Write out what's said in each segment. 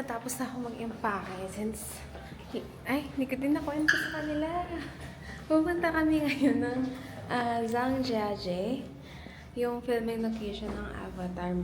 natapos na ako mag-impake since... Ay, hindi ko din nakwento sa kanila. Pupunta kami ngayon ng Zhangjiajie, yung filming location ng Avatar.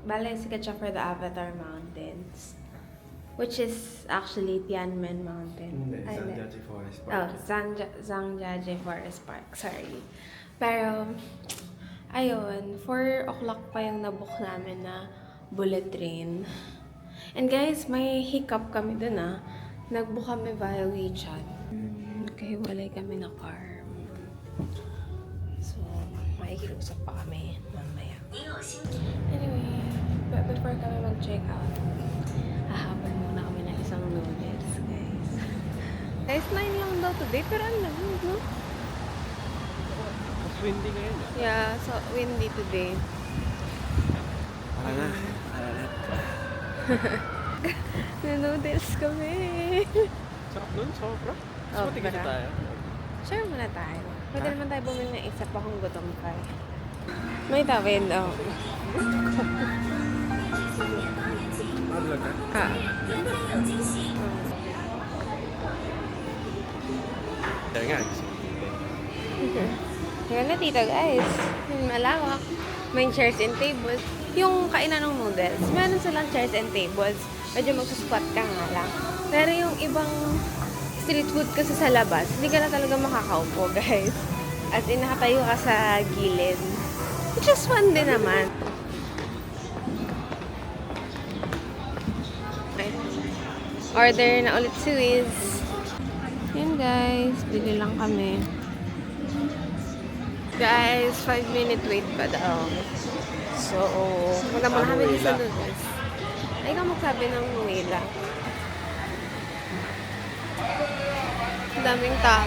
Bale, sikat siya for the Avatar Mountains. Which is actually Tianmen Mountain. Hindi, Zhangjiajie Forest Park. Oh, Zhangjiajie Forest Park. Sorry. Pero, ayun, 4 o'clock pa yung nabook namin na bullet train. And guys, may hiccup kami dun Nag-book kami via WeChat. Nagkahiwalay kami na car. So, makikiusap pa kami mamaya. Anyway, but before kami mag-check out, hahabol muna kami ng isang noodles, guys. Guys, 9 lang daw today, pero ang lamig, no? Mas windy ngayon. Yeah, so windy today. Para na. Noodles kami. Sarap nun, sobra. Oh, Mas matigas para. tayo. Share muna tayo. Pwede naman tayo bumili ng isa pa kung gutom ka. May tawid, oh. Mablog ka? Kaya nga, Yan na dito, guys. Malawak. May chairs and tables. Yung kainan ng noodles, meron silang chairs and tables. Medyo magsusquat ka nga lang. Pero yung ibang street food kasi sa labas, hindi ka na talaga makakaupo, guys. As in, nakatayo ka sa gilid. Which is fun din naman. Order na ulit si Wiz. Yun, guys. Bili lang kami. Guys, 5-minute wait pa daw. So, punta muna kami sa noodles. Ay, ikaw magsabi ng Nuela. Ang daming tao,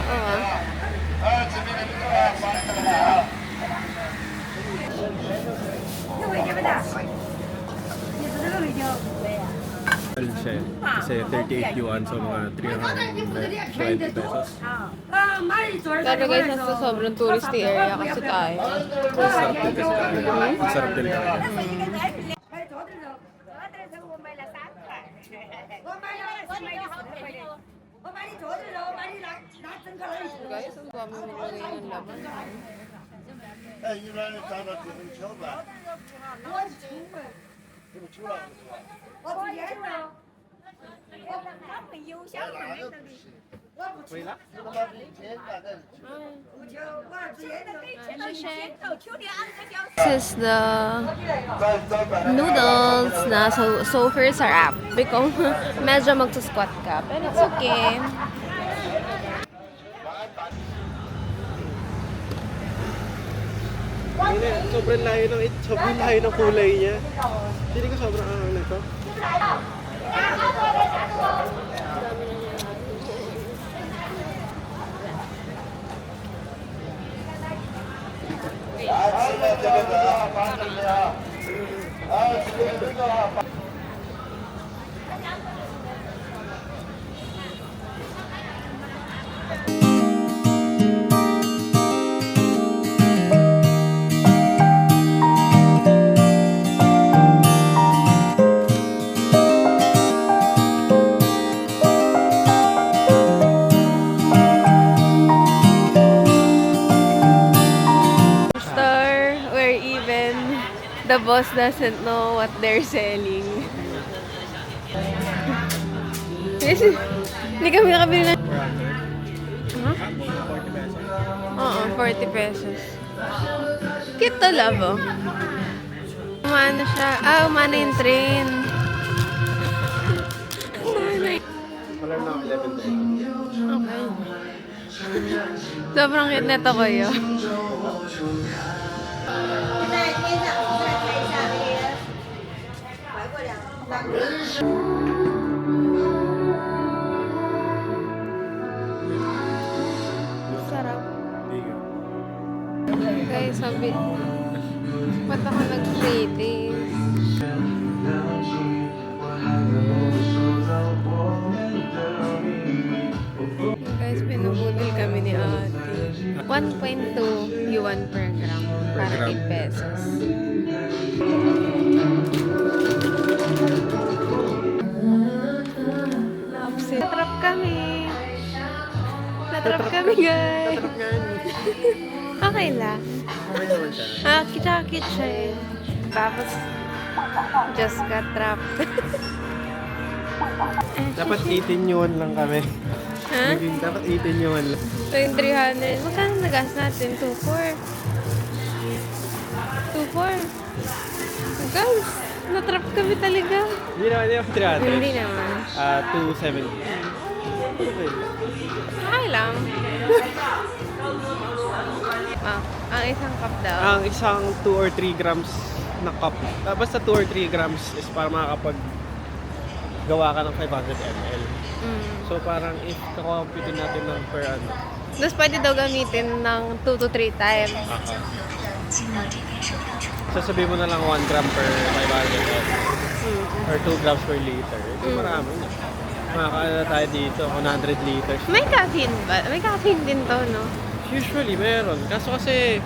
siya eh. Kasi 38 yuan, so mga 320 pesos. Pero guys, nasa sobrang touristy area kasi tayo. Masarap din kasi tayo. Masarap din tayo. Guys, ang dami mo ngayon ng laman. 哎，一般长到几分球吧？这个球了。Wait lang. This is the noodles na so far sarap. Because medyo magsusquat ka. Pero it's okay. Sobrang layo ng kulay niya. Hindi ko sobrang angang nito. The boss doesn't know what they're selling. Kasi, hindi kami nakabili na... Huh? 40 pesos. Oo, 40 pesos. Cute to, love, oh. Umana siya. Umana yung train. Wala na 11 days. Okay. Sobrang cute na to, kuya. Sarap. Guys, sabi, ba't ako nag-creative? Guys, pinubudol kami ni ate. 1.2 yuan per gram. Para 8 pesos. kami. Natrap kami, guys. Tatrap nga yun. Okay lang. Okay naman siya. Kita-kit siya eh. Tapos, just got trapped. Dapat 18 yuan lang kami. Ha? Dapat 18 yuan lang. So, yung 300. Magkano nagas natin? 2,400. 2,400. Guys, natrap kami talaga. Hindi naman yung 300. Hindi naman. 270. Okay. Okay lang. Ang isang cup daw. Ang isang 2 or 3 grams na cup. Basta 2 or 3 grams is para makakapag gawa ka ng 500 ml. So parang if kakomputin natin ng per ano. Tapos pwede daw gamitin ng 2 to 3 times. Sasabihin mo na lang 1 gram per 500 ml. Or 2 grams per liter. Ito marami na. Makakaano tayo dito, 100 liters. May caffeine ba? May caffeine din to, no? Usually meron. Kaso kasi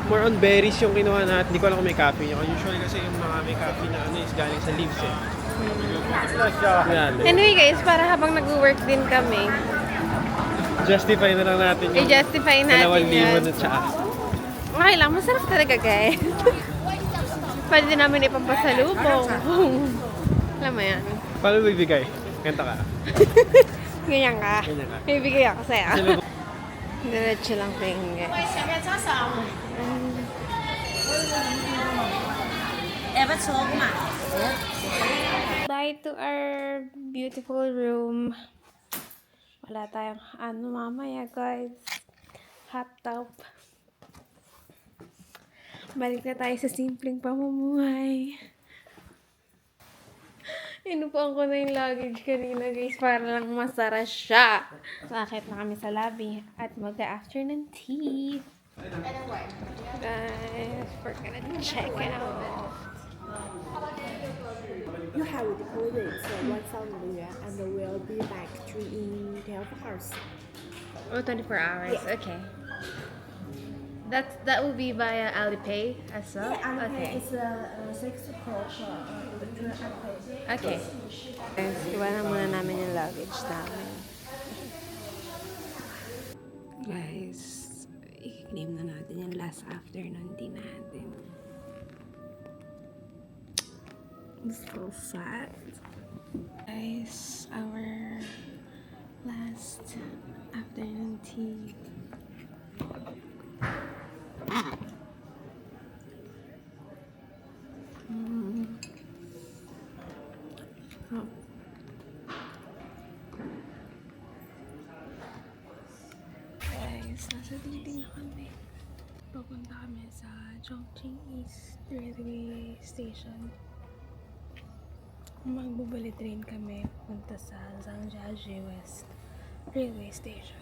more on berries yung kinuha natin. Hindi ko alam kung may caffeine. Usually kasi yung mga may caffeine na ano is galing sa leaves eh. Yan. Anyway guys, para habang nag-work din kami, Justify na lang natin yung i-justify natin 2,000 yan. na tsaka. Okay lang, masarap talaga guys. Pwede din namin ipampasalubong. Alam mo yan. Paano bibigay? Kanta ka. Ganyan ka. Ganyan ka. Bibigay ako sa'yo. Salubong. Diretso lang po yung guys. Bye to our beautiful room. Wala tayong ano mamaya guys. Hot tub. Balik na tayo sa simpleng pamumuhay. Inupuan ko na yung luggage kanina guys para lang masara siya. Sakit na kami sa lobby at mag-afternoon tea. Guys, we're gonna check out. You have deposit 1,000 yuan and will be back to in 12 hours. Oh, 24 hours. Okay. That will be via Alipay as well? Okay. It's 6 o'clock. Okay. Guys, iwanan muna namin yung luggage namin. Guys, i-claim na natin yung last afternoon tea natin. So sad. Guys, our last afternoon tea. Oh. Guys, nasa dingding na kami. Papunta kami sa Chongqing East Railway Station. Magbubali train kami punta sa Zhangjiajie West Railway Station.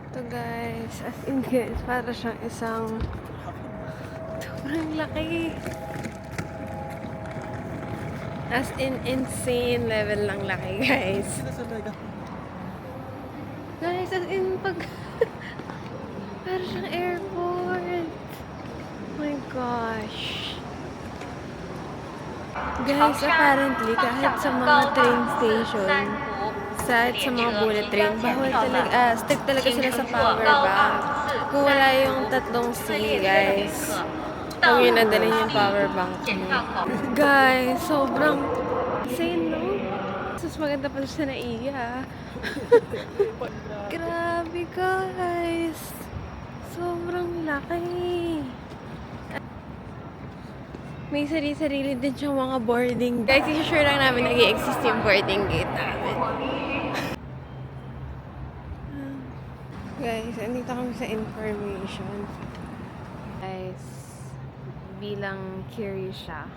Ito guys, as in guys, para siyang isang sobrang laki. As in, insane level lang laki, guys. Guys, as in, para siyang airport. Oh my gosh. Guys, apparently, kahit sa mga train station, sa mga bullet train, bawal talaga, strict talaga sila sa power bank. Kung wala yung tatlong C, guys, huwag yun nadalhin yung power bank nyo. Guys, sobrang insane, no? Mas maganda pa siya na iya. Grabe, guys. Sobrang laki. May sarili-sarili din siyang mga boarding. Guys, i-sure lang namin nag-i-exist yung boarding gate namin. Guys, andito kami sa information. Guys, bilang curious siya,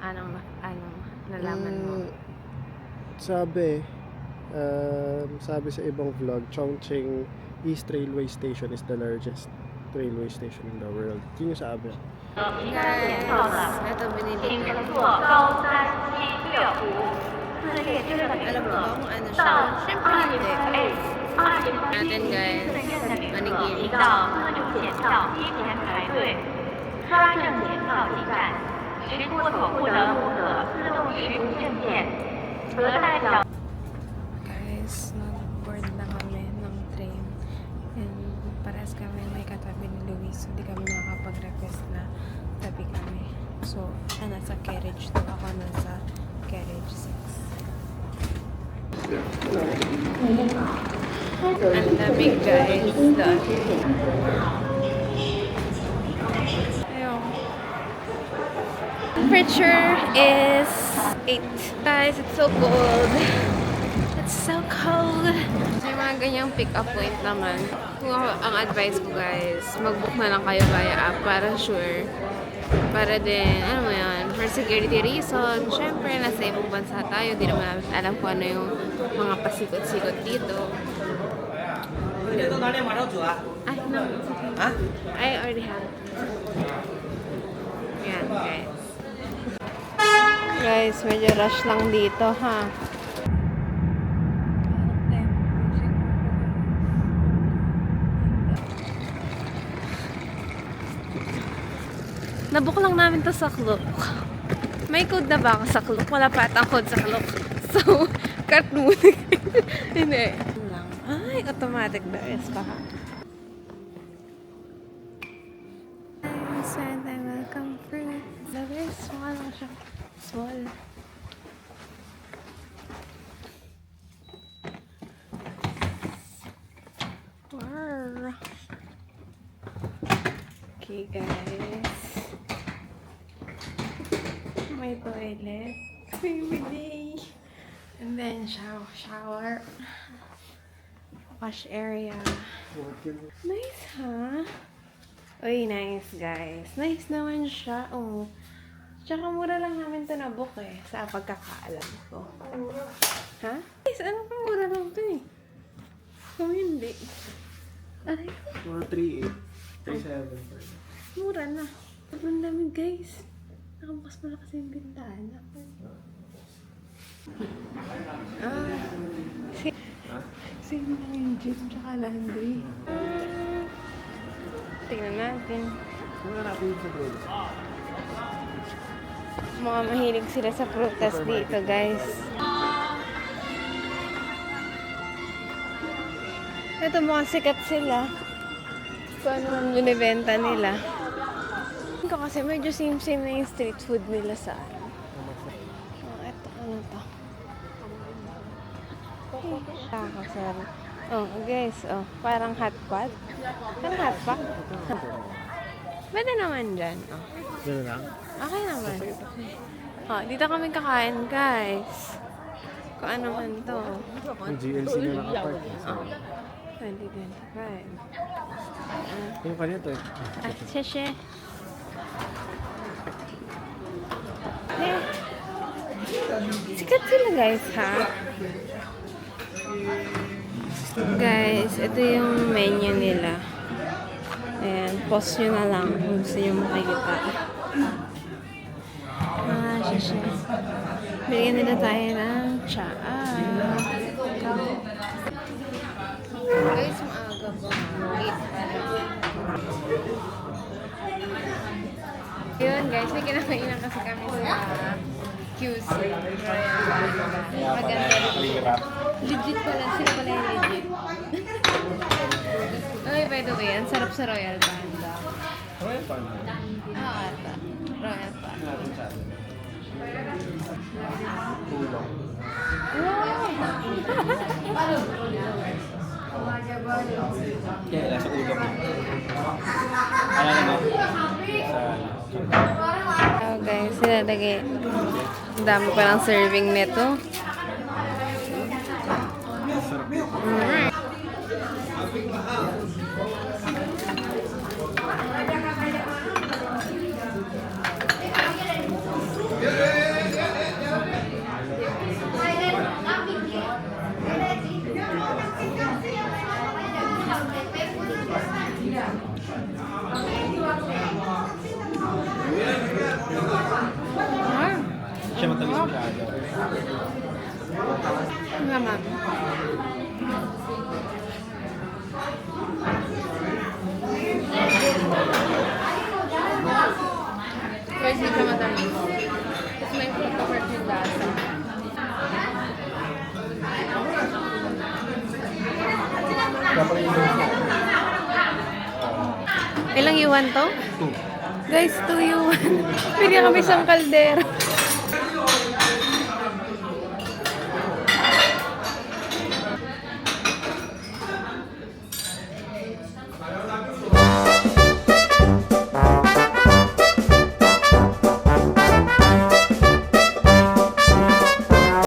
anong nalaman mo? Sabi sa ibang vlog, Chongqing East Railway Station is the largest railway station in the world. Yun yung sabi. Guys, ito binili ko. Alam mo ba kung ano siya? Siyempre hindi. Natin guys, manigil. 到自助检票提前排队，刷证检票进站，持脱口不得不可自动识别证件，额代表。 Guys, nag-board na kami ng train. And parehas kami may katabi ni Luis. So, di kami makakapag-request na tabi kami. So, siya nasa carriage 2. Ako nasa carriage 6. Ang lamig guys. Ayun. Temperature is 8. Guys, it's so cold. It's so cold. Sa mga ganyang pick-up point naman, kung ako, ang advice ko guys, mag-book na lang kayo via app para sure. Para din, ano mo yan, for security reason. Syempre, nasa ibang bansa tayo, di naman natin alam kung ano yung mga pasikot-sikot dito. Ay, no. I already have. Yan, guys. Guys, medyo rush lang dito, ha? Nabook lang namin to sa Klook. May code na ba ako sa Klook? Wala pa atang code sa Klook. So, cut muna. Hindi. Ay, automatic na. Yes, baka. And I welcome fruit. The best. Small lang siya. Small. Wow. Okay, guys. May toilet. Baby day. And then shower. Wash area. Nice, huh? Uy, nice, guys. Nice naman siya. Oh. Tsaka mura lang namin ito na-book eh. Sa pagkakaalam ko. Ha? Guys, ano pa mura lang ito eh? Kung hindi. Aray ko. Mga 3.8. 3.7. Mura na. Sobrang dami, guys. Nakabukas mo na kasi yung bintana. Same lang yung gym tsaka laundry. Tingnan natin. Mga natin sa bro. Mga mahilig sila sa prutas dito, guys. Ito mga sikat sila. Kung ano man yung ibenta nila. Ito kasi medyo same-same na yung street food nila sa ano. Oh, ito, ano to? Ako, sir. Oh, guys, oh, parang hot pot. Parang hot pot. Pwede naman dyan, oh. Gano'n lang? Okay naman. Oh, dito kami kakain, guys. Kung ano man to. Yung GLC na nakapark. Oh. 2025. Yung kanito eh. Sheshe. Eh. Sikat sila, guys, ha? Guys, ito yung menu nila. Ayan, pause nyo na lang kung gusto nyo makikita. Sheshe. Bigyan nila tayo ng tsaa. Guys, maaga po. Yun guys, may kinakainan kasi kami sa QC. Maganda. Legit pala. Sila pala yung legit. Ay, by the way, ang sarap sa Royal Panda. Royal Panda? Oo, ata. Royal Panda. Tulong. Kaya sa ulong. Ano naman? Oh guys, sila lagi. Ang dami pa ng serving nito. Siya matamis yung gaga. Naman. Guys, hindi siya matamis. Tapos may fruit yung lasa. Ilang yuan to? 2. Guys, 2 yuan. Pili kami isang kaldero.